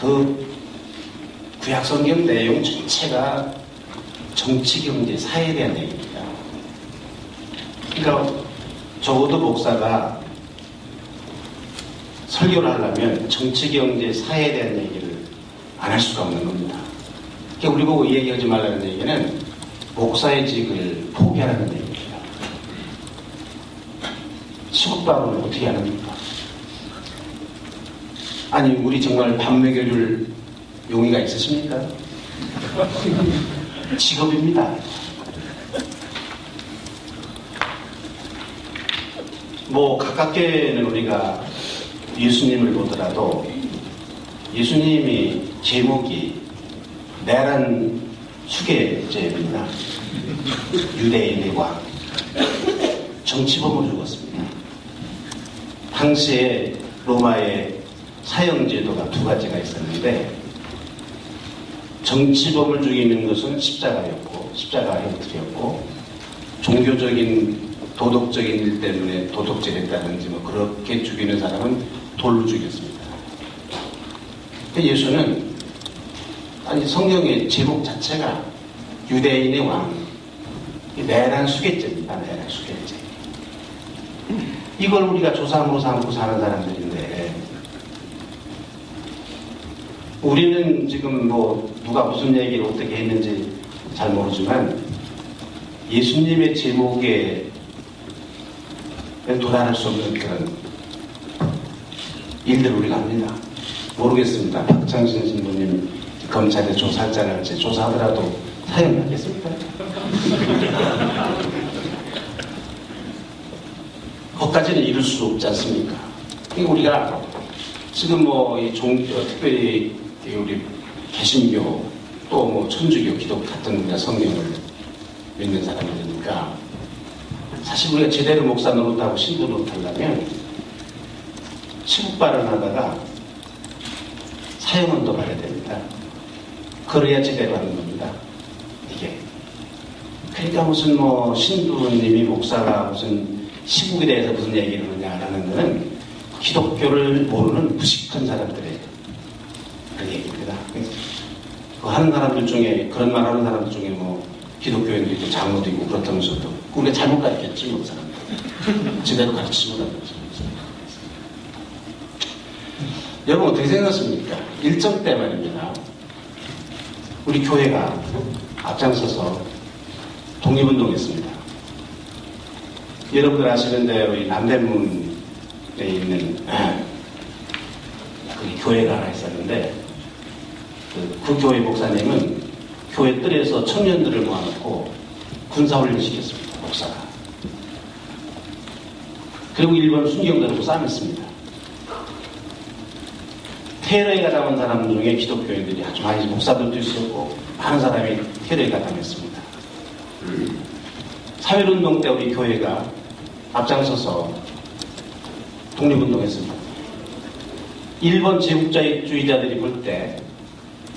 그 구약성경 내용 전체가 정치, 경제, 사회에 대한 얘기입니다. 그러니까 적어도 목사가 설교를 하려면 정치, 경제, 사회에 대한 얘기를 안 할 수가 없는 겁니다. 그러니까 우리 보고 이 얘기하지 말라는 얘기는 목사의 직을 포기하라는 얘기입니다. 시국방어는 어떻게 하는가? 아니, 우리 정말 밥 먹여줄 용의가 있으십니까? 직업입니다. 뭐 가깝게는 우리가 예수님을 보더라도 예수님이 제목이 내란 수괴죄입니다. 유대인의 왕. 정치범으로 죽었습니다. 당시에 로마의 사형제도가 두 가지가 있었는데 정치범을 죽이는 것은 십자가였고 십자가 형틀이었고 종교적인 도덕적인 일 때문에 도덕질했다든지 뭐 그렇게 죽이는 사람은 돌로 죽였습니다. 예수는 아니 성경의 제목 자체가 유대인의 왕, 내란 수괴죄입니다. 내란 수괴죄. 이걸 우리가 조상으로 삼고 사는 사람들인데 우리는 지금 뭐 누가 무슨 얘기를 어떻게 했는지 잘 모르지만 예수님의 제목에 도달할 수 없는 그런 일들을 우리가 합니다. 모르겠습니다. 박창신 신부님 검찰에 조사했잖아요. 조사하더라도 사형하겠습니까? 거기까지는 이룰 수 없지 않습니까? 그러니까 우리가 지금 뭐 이 특별히 우리 개신교 또 뭐 천주교, 기독교 같은 우리가 성경을 믿는 사람들이니까 사실 우리가 제대로 목사 노릇하고 신부 노릇하려면 시국 발언하다가 사형은 더 받아야 됩니다. 그래야 제대로 하는 겁니다. 이게. 그러니까 무슨 뭐 신부님이 목사가 무슨 시국에 대해서 무슨 얘기를 하느냐라는 것은 기독교를 모르는 무식한 사람들의 그런 얘기입니다. 그 하는 사람들 중에 그런 말 하는 사람들 중에 뭐 기독교인도 있고 장로도 있고 그렇다면서도 우리가 잘못 가르쳤지 뭐 사람들 제대로 가르치지 못하는 거죠. 여러분 어떻게 생각하십니까? 일정 때 말입니다. 우리 교회가 앞장서서 독립운동했습니다. 여러분들 아시는 대로 이 남대문에 있는 그 교회가 하나 있었는데 그 교회 목사님은 교회 뜰에서 청년들을 모아놓고 군사훈련 시켰습니다. 목사가. 그리고 일본 순경들하고 싸움했습니다. 테러에 가담한 사람 중에 기독교인들이 아주 많이 목사들도 있었고 많은 사람이 테러에 가담했습니다. 3.1운동 때 우리 교회가 앞장서서 독립운동했습니다. 일본 제국주의자들이 볼 때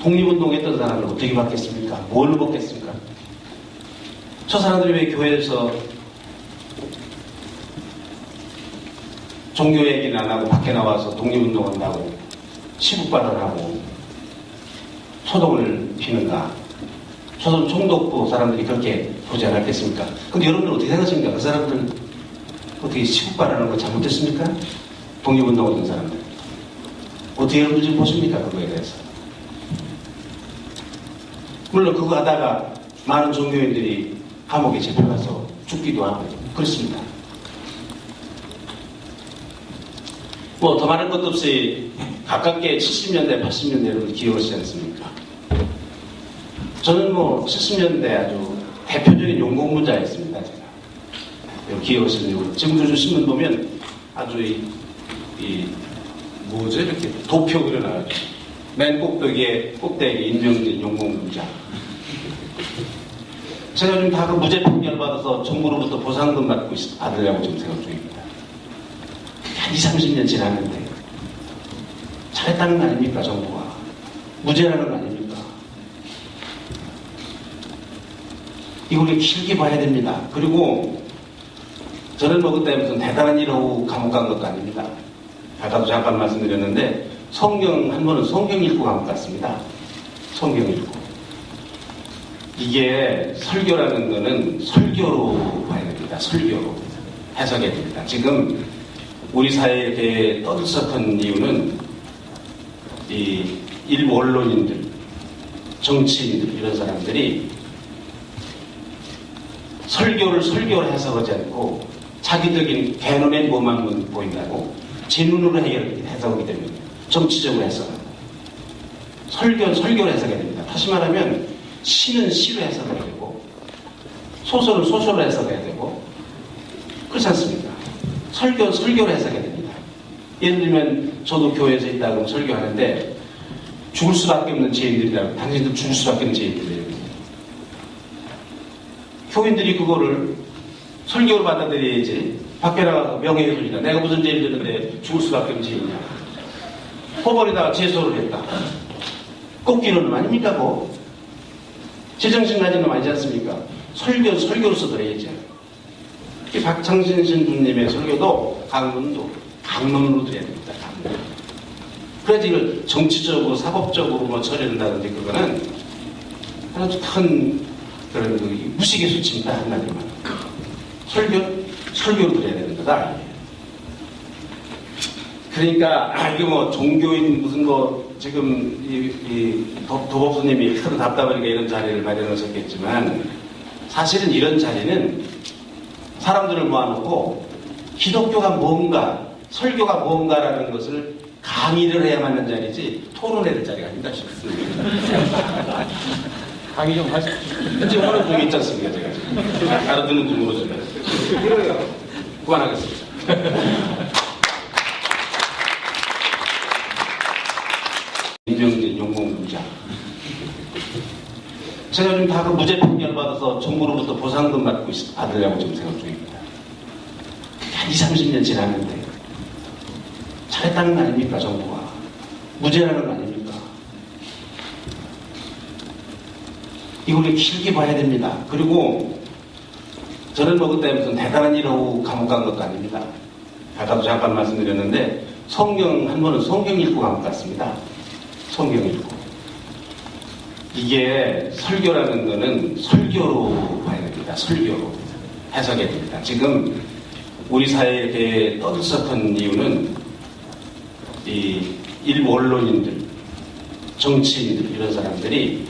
독립운동했던 사람을 어떻게 받겠습니까? 뭘 먹겠습니까? 저 사람들이 왜 교회에서 종교 얘기는 안 하고 밖에 나와서 독립운동한다고 시국발언하고 소동을 피는가? 조선 총독부 사람들이 그렇게 보지 않았겠습니까? 근데 여러분들 어떻게 생각하십니까? 그 사람들 어떻게 시국발언하는 거 잘못됐습니까? 독립운동하던 사람들. 어떻게 여러분들 지금 보십니까? 그거에 대해서. 물론 그거 하다가 많은 종교인들이 감옥에 잡혀가서 죽기도 하고 그렇습니다. 뭐 더 많은 것도 없이 가깝게 70년대, 80년대로 기억하시지 않습니까? 저는 뭐 70년대 아주 대표적인 용공문자였습니다. 제가 기억하시는 지금도 신문 보면 아주 뭐죠? 이렇게 도표 그려놔가지고 맨 꼭대기에 인명진 용공문자. 제가 지금 다 그 무죄 판결 받아서 정부로부터 보상금 받으려고 지금 생각 중입니다. 한 20, 30년 지났는데 잘했다는 거 아닙니까? 정부가 무죄라는 거 아닙니까? 이거 우리 길게 봐야 됩니다. 그리고 저는 뭐 그때 무슨 대단한 일 하고 감옥 간 것도 아닙니다. 아까도 잠깐 말씀드렸는데 성경 한 번은 성경 읽고 간 것 같습니다. 성경 읽고. 이게 설교라는 거는 설교로 봐야 됩니다. 설교로 해석해야 됩니다. 지금 우리 사회에 대해 떠들썩한 이유는 이 일부 언론인들, 정치인들 이런 사람들이 설교를 설교로 해석하지 않고 자기적인 개념의 뭐만 보인다고 제 눈으로 해석하기 때문에 정치적으로 해석하고 설교는 설교로 해석해야 됩니다. 다시 말하면 시는 시로 해석해야 되고 소설은 소설로 해석해야 되고 그렇지 않습니까? 설교는 설교로 해석해야 됩니다. 예를 들면 저도 교회에서 있다고 설교하는데 죽을 수밖에 없는 죄인들이라고 당신들 죽을 수밖에 없는 죄인들이에요. 교인들이 그거를 설교로 받아들여야지 밖에 나가서 명예훼손이다. 내가 무슨 죄를 졌는데 죽을 수밖에 없는 죄인이냐. 호벌에다가 제소를 했다. 꺾이는 놈 아닙니까? 뭐 제정신 가진 놈 아니지 않습니까? 설교로서 들어야죠. 박창신 신부님의 설교도 강론으로 드려야 됩니다. 강론. 그래야지 이걸 정치적으로 사법적으로 뭐 처리한다든지 그거는 아주 큰 그런 무식의 수치입니다. 한마디로 설교로 드려야 되는 거다. 그러니까 이게 뭐 종교인 무슨 뭐 지금 도법수님이 서로 답답하니까 이런 자리를 마련하셨겠지만 사실은 이런 자리는 사람들을 모아놓고 기독교가 뭔가 설교가 뭔가라는 것을 강의를 해야만 하는 자리지 토론해야 될 자리가 아니다 싶습니다. 강의 좀 하십시오. 현재 오늘 중에 있지 않습니까? 제가 지금 알아듣는 줄 모르지만 그만하겠습니다. 임명진 용공부장 제가 지금 다 그 무죄 판결 받아서 정부로부터 보상금 받으려고 지금 생각 중입니다. 그게 한 20, 30년 지났는데 잘했다는 거 아닙니까? 정부가 무죄라는 거 아닙니까? 이걸 길게 봐야 됩니다. 그리고 저는 뭐 그때 무슨 대단한 일 하고 감옥 간 것도 아닙니다. 아까도 잠깐 말씀드렸는데 성경 한 번은 성경 읽고 간 것 같습니다. 성경 읽고. 이게 설교라는 거는 설교로 봐야 됩니다. 설교로 해석해야 됩니다. 지금 우리 사회에 대해 떠들썩한 이유는 이 일부 언론인들, 정치인들 이런 사람들이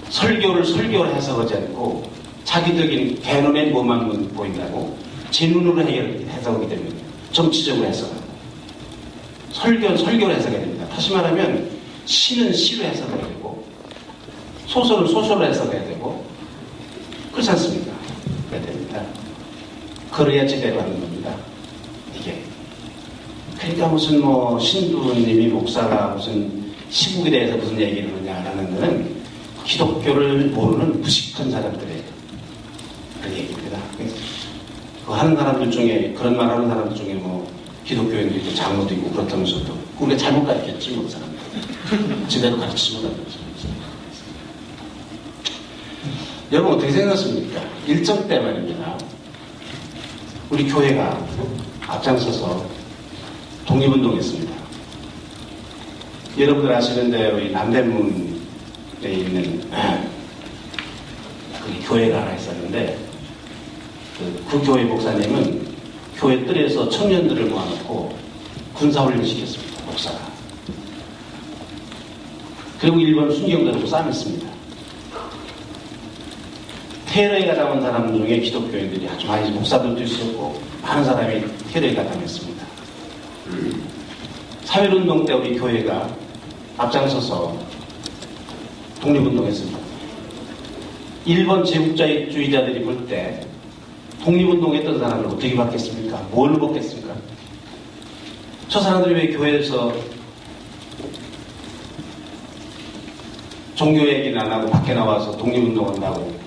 설교를 설교로 해석하지 않고 자기적인 개념의 뭐만 보인다고 제 눈으로 해석하기 때문에 정치적으로 해석하고 설교는 설교로 해석해야 됩니다. 다시 말하면 시는 시로 해석해야 되고 소설은 소설로 해석해야 되고 그렇지 않습니까? 그래야 됩니다. 그래야 제대로 하는 겁니다. 이게. 그러니까 무슨 뭐 신부님이 목사가 무슨 시국에 대해서 무슨 얘기를 하냐라는 거는 기독교를 모르는 무식한 사람들의 그런 얘기입니다. 그 하는 사람들 중에 그런 말 하는 사람들 중에 뭐 기독교인도 있고 장로도 있고 그렇다면서도 우리가 잘못 가르쳤지 뭐 사람들 제대로 가르치지 못하면서 여러분 어떻게 생각하십니까? 일정 때 말입니다. 우리 교회가 앞장서서 독립운동했습니다. 여러분들 아시는 대로 이 남대문에 있는 그 교회가 하나 있었는데 그 교회 목사님은 교회 뜰에서 청년들을 모아놓고 군사훈련 시켰습니다. 목사가. 그리고 일본 순경들하고 싸움했습니다. 테러에 가담한 사람 중에 기독교인들이 아주 많이 목사들도 있었고 많은 사람이 테러에 가담했습니다. 사회운동 때 우리 교회가 앞장서서 독립운동했습니다. 일본 제국주의자들이 볼 때 독립운동했던 사람을 어떻게 받겠습니까? 뭘 먹겠습니까? 저 사람들이 왜 교회에서 종교 얘기는 안 하고 밖에 나와서 독립운동한다고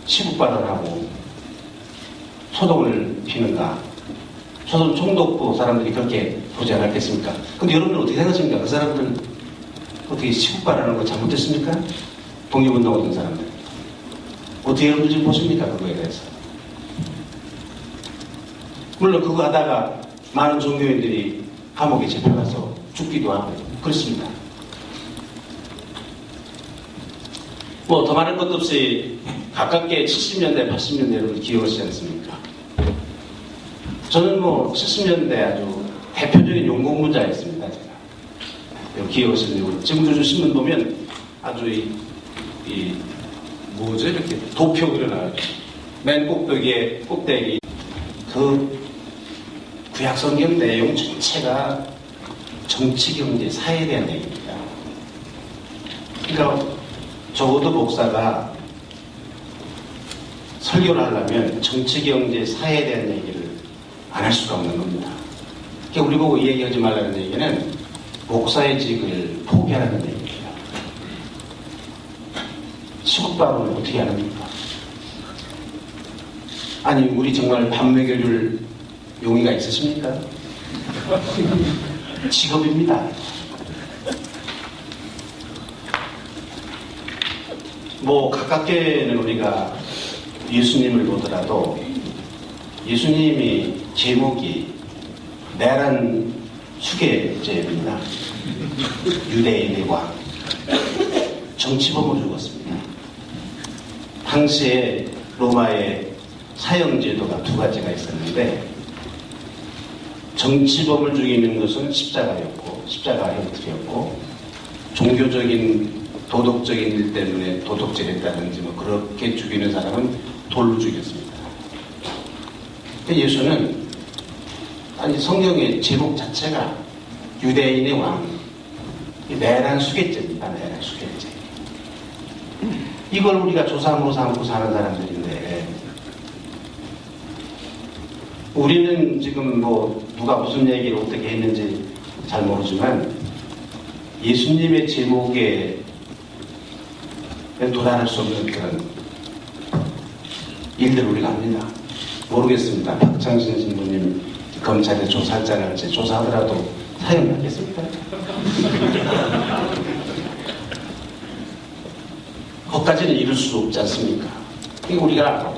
시국발언하고 소동을 피는가? 소동 총독부 사람들이 그렇게 보지 않았겠습니까? 근데 여러분들 어떻게 생각하십니까? 그 사람들 어떻게 시국발언하는 거 잘못했습니까? 독립운동하던 사람들. 어떻게 여러분들 지금 보십니까? 그거에 대해서. 물론 그거 하다가 많은 종교인들이 감옥에 잡혀가서 죽기도 하고 그렇습니다. 뭐 더 많은 것도 없이 가깝게 70년대, 80년대를 기억하시지 않습니까? 저는 뭐 70년대 아주 대표적인 용공문자였습니다. 제가 기억하시는 지금 신문 보면 아주 뭐죠 이렇게 도표 그려놔가지고 맨 꼭대기 그 구약성경 내용 전체가 정치, 경제, 사회에 대한 얘기입니다. 그러니까 적어도 목사가 설교를 하려면 정치, 경제, 사회에 대한 얘기를 안 할 수가 없는 겁니다. 그러니까 우리 보고 이 얘기하지 말라는 얘기는 목사의 직을 포기하라는 얘기입니다. 시국밥은 어떻게 합니까? 아니 우리 정말 밥 먹여줄 용의가 있으십니까? 직업입니다. 뭐 가깝게는 우리가 예수님을 보더라도 예수님이 제목이 내란 수괴죄입니다. 유대인의 왕 정치범을 죽었습니다. 당시에 로마의 사형제도가 두 가지가 있었는데 정치범을 죽이는 것은 십자가였고 십자가 형틀이었고 종교적인 도덕적인 일 때문에 도덕질했다든지 뭐 그렇게 죽이는 사람은 돌로 죽였습니다. 예수는 아니 성경의 제목 자체가 유대인의 왕 내란 수괴죄입니다. 내란 수괴죄. 이걸 우리가 조상으로 삼고 사는 사람들인데 우리는 지금 뭐 누가 무슨 얘기를 어떻게 했는지 잘 모르지만 예수님의 제목에 도달할 수 없는 그런 일들을 우리가 합니다. 모르겠습니다. 박창신 신부님 검찰에 조사했잖아요. 조사하더라도 사형받겠습니까? 거기까지는 이룰 수 없지 않습니까? 우리가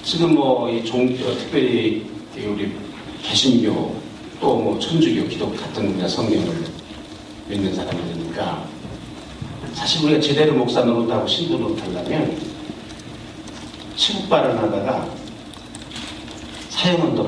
지금 뭐 특별히 우리 개신교 또 뭐 천주교, 기독교 같은 우리가 성경을 믿는 사람들이니까 사실 우리가 제대로 목사 노릇하고 신부 노릇하려면 치국 발언하다가 사형언도